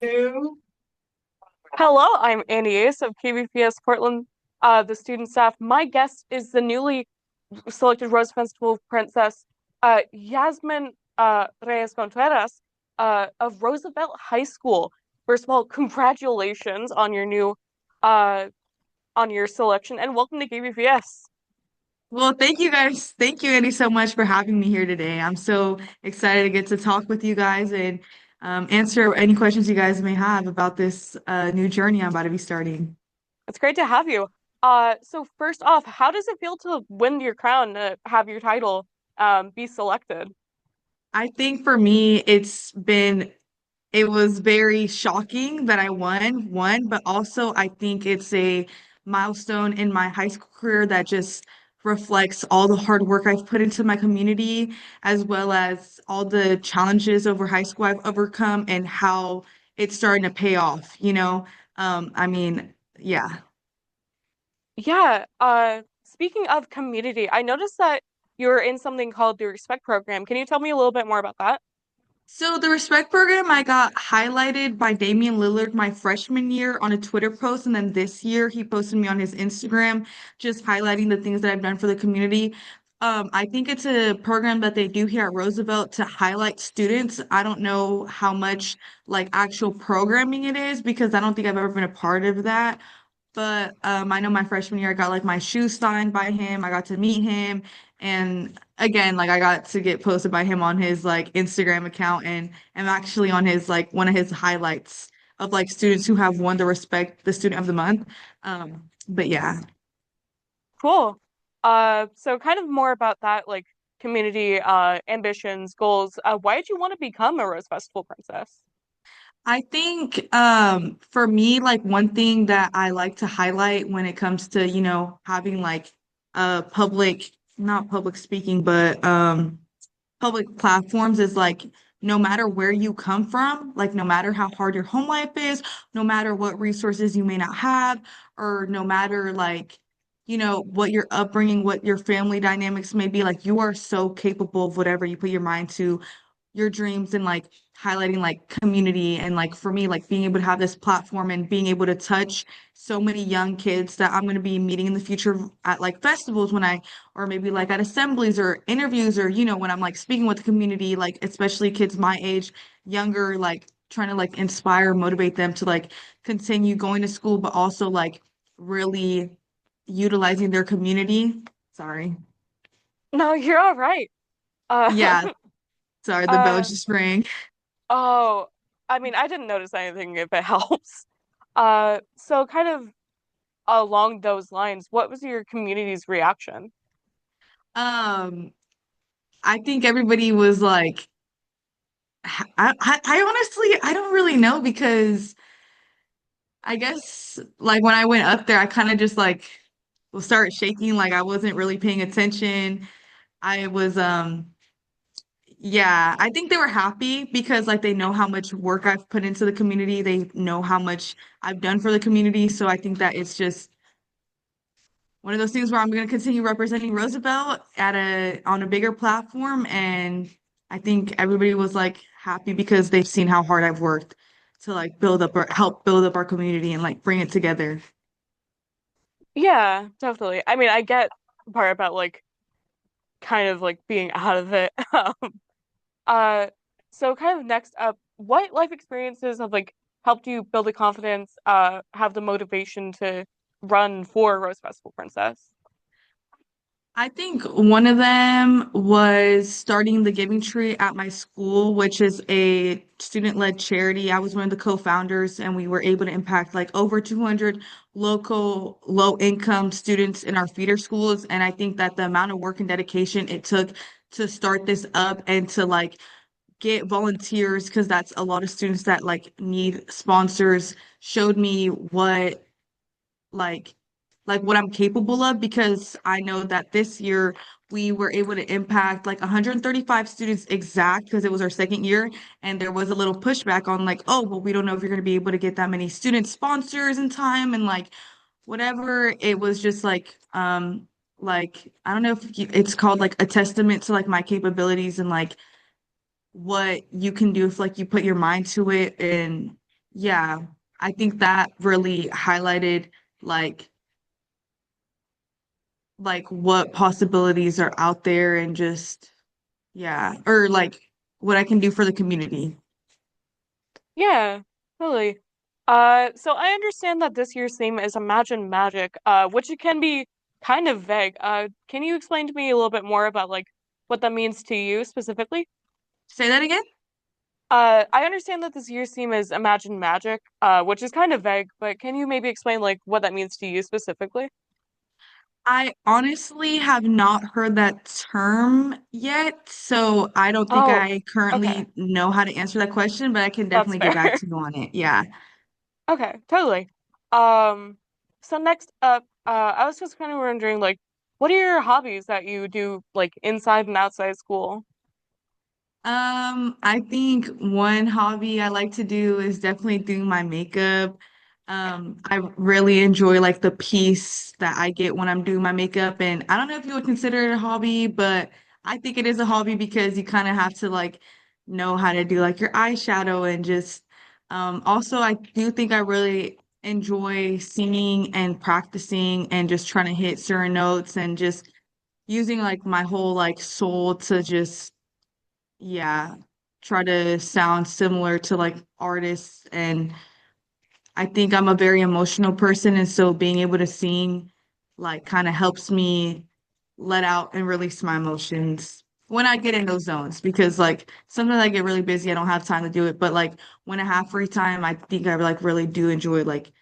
Two. Hello, I'm Annie Ace of KBPS Portland, the student staff. My guest is the newly selected Rose Festival princess, Jasmin Reyes-Contreras, of Roosevelt High School. First of all, congratulations on your new, uh, on your selection, and welcome to KBPS. Well, thank you guys. Thank you, Andy, so much for having me here today. I'm so excited to get to talk with you guys and answer any questions you guys may have about this new journey I'm about to be starting. It's great to have you. So first off, how does it feel to win your crown, to have your title, be selected? I think for me, it was very shocking that I won, but also I think it's a milestone in my high school career that just reflects all the hard work I've put into my community, as well as all the challenges over high school I've overcome and how it's starting to pay off, you know? I mean, yeah. Yeah, speaking of community, I noticed that you're in something called the Respect Program. Can you tell me a little bit more about that? So the respect program, I got highlighted by Damian Lillard my freshman year on a Twitter post, and then this year he posted me on his Instagram, just highlighting the things that I've done for the community. I think it's a program that they do here at Roosevelt to highlight students. I don't know how much like actual programming it is because I don't think I've ever been a part of that. But I know my freshman year, I got like my shoes signed by him. I got to meet him. And again, like I got to get posted by him on his like Instagram account and I'm actually on his like one of his highlights of like students who have won the Respect the Student of the Month. But yeah. Cool. So kind of more about that, like community ambitions, goals. Why did you want to become a Rose Festival princess? I think for me, like one thing that I like to highlight when it comes to, having like public, not public speaking, but public platforms is like no matter where you come from, like no matter how hard your home life is, no matter what resources you may not have, or no matter like, what your upbringing, what your family dynamics may be, like you are so capable of whatever you put your mind to, your dreams and like highlighting like community and like for me like being able to have this platform and being able to touch so many young kids that I'm going to be meeting in the future at like festivals when I or maybe like at assemblies or interviews or when I'm like speaking with the community like especially kids my age younger like trying to like inspire motivate them to like continue going to school but also like really utilizing their community. Sorry. No, you're all right. Uh, Yeah, sorry, the bell uh, just rang. oh, I mean, I didn't notice anything if it helps. So kind of along those lines, what was your community's reaction? Um, I think everybody was like, I honestly, I don't really know because I guess like when I went up there, I kind of just like will start shaking, like I wasn't really paying attention. I was, yeah, I think they were happy because like they know how much work I've put into the community. They know how much I've done for the community. So I think that it's just one of those things where I'm going to continue representing Roosevelt at a on a bigger platform, and I think everybody was like happy because they've seen how hard I've worked to like build up or help build up our community and like bring it together. Yeah, definitely. I mean, I get the part about like kind of like being out of it. Uh, so kind of next up, what life experiences have like helped you build the confidence, have the motivation to run for Rose Festival Princess? I think one of them was starting the Giving Tree at my school, which is a student-led charity. I was one of the co-founders, and we were able to impact like over 200 local low-income students in our feeder schools. And I think that the amount of work and dedication it took to start this up and to like get volunteers, because that's a lot of students that like need sponsors, showed me like what I'm capable of because I know that this year we were able to impact like 135 students exact because it was our second year and there was a little pushback on like, oh, well, we don't know if you're going to be able to get that many student sponsors in time and like whatever. It was just like I don't know if it's called like a testament to like my capabilities and like what you can do if like you put your mind to it and yeah, I think that really highlighted like what possibilities are out there and just yeah, or like what I can do for the community. Yeah, totally. So I understand that this year's theme is Imagine Magic, which it can be kind of vague. Can you explain to me a little bit more about like what that means to you specifically? Say that again? I understand that this year's theme is Imagine Magic, which is kind of vague, but can you maybe explain like what that means to you specifically? I honestly have not heard that term yet, so I don't think Oh, I okay, currently know how to answer that question, but I can that's definitely get fair. back to you on it. Yeah. Okay, totally. Um, so next up, I was just kind of wondering, like, what are your hobbies that you do, like, inside and outside school? I think one hobby I like to do is definitely doing my makeup. I really enjoy like the peace that I get when I'm doing my makeup. And I don't know if you would consider it a hobby, but I think it is a hobby because you kind of have to like know how to do like your eyeshadow and just also I do think I really enjoy singing and practicing and just trying to hit certain notes and just using like my whole like soul to just yeah, try to sound similar to like artists. And I think I'm a very emotional person. And so being able to sing like kind of helps me let out and release my emotions when I get in those zones. Because like sometimes I get really busy, I don't have time to do it. But like when I have free time, I think I like really do enjoy like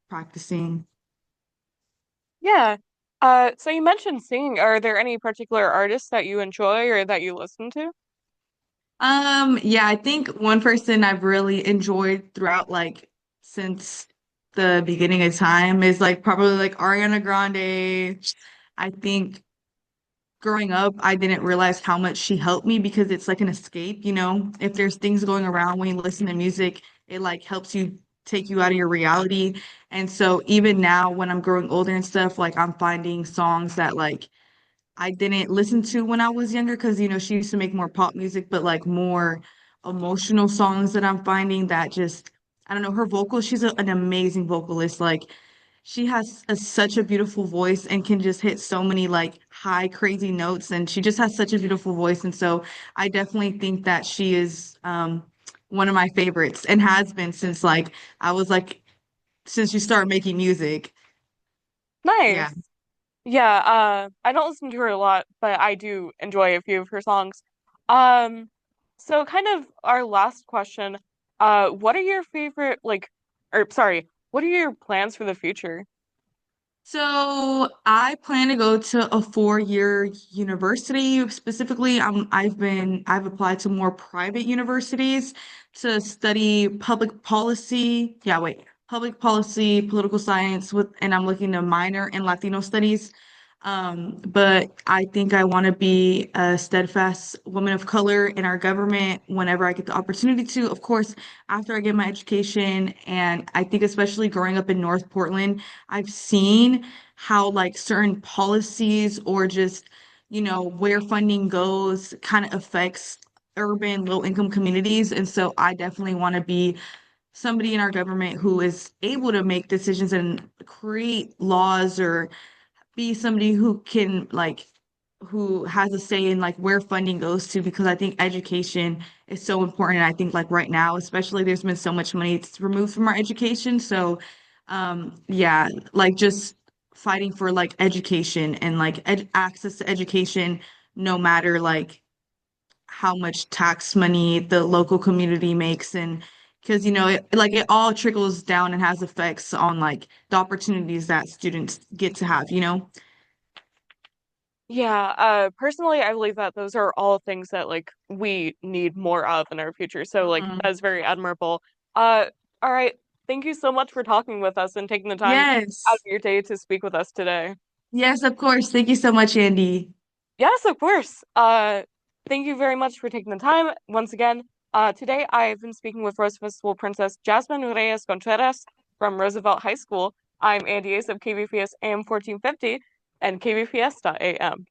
practicing. Yeah. So you mentioned singing. Are there any particular artists that you enjoy or that you listen to? Yeah, I think one person I've really enjoyed throughout like since the beginning of time is like probably like Ariana Grande. I think growing up, I didn't realize how much she helped me because it's like an escape, you know? If there's things going around when you listen to music, it like helps you take you out of your reality. And so even now when I'm growing older and stuff, like I'm finding songs that like I didn't listen to when I was younger because, you know, she used to make more pop music, but like more emotional songs that I'm finding that just, I don't know, her vocals, she's an amazing vocalist. Like, she has such a beautiful voice and can just hit so many like high, crazy notes. And she just has such a beautiful voice. And so I definitely think that she is one of my favorites and has been since like I was like, since you started making music. Yeah. Nice. Yeah, I don't listen to her a lot, but I do enjoy a few of her songs. Um, so kind of our last question, what are your favorite like or sorry, what are your plans for the future? So I plan to go to a 4-year university. Specifically, I've applied to more private universities to study public policy. Yeah, wait, public policy, political science and I'm looking to minor in Latino studies. But I think I want to be a steadfast woman of color in our government whenever I get the opportunity to. Of course, after I get my education, and I think especially growing up in North Portland. I've seen how like certain policies or just, you know, where funding goes kind of affects urban low income communities. And so I definitely want to be somebody in our government who is able to make decisions and create laws or be somebody who can like who has a say in like where funding goes to because I think education is so important. I think like right now, especially there's been so much money it's removed from our education. So yeah, like just fighting for like education and like ed access to education no matter like how much tax money the local community makes and because you know it all trickles down and has effects on like the opportunities that students get to have, you know? Yeah, personally, I believe that those are all things that like we need more of in our future. So like Mhm. that is very admirable. Uh, all right. Thank you so much for talking with us and taking the time out of Yes. your day to speak with us today. Yes, of course. Thank you so much, Andy. Yes, of course. Thank you very much for taking the time once again. Today I've been speaking with Rose Festival Princess Jasmin Reyes-Contreras from Roosevelt High School. I'm Andy Ace of KBPS AM 1450 and KBPS.am.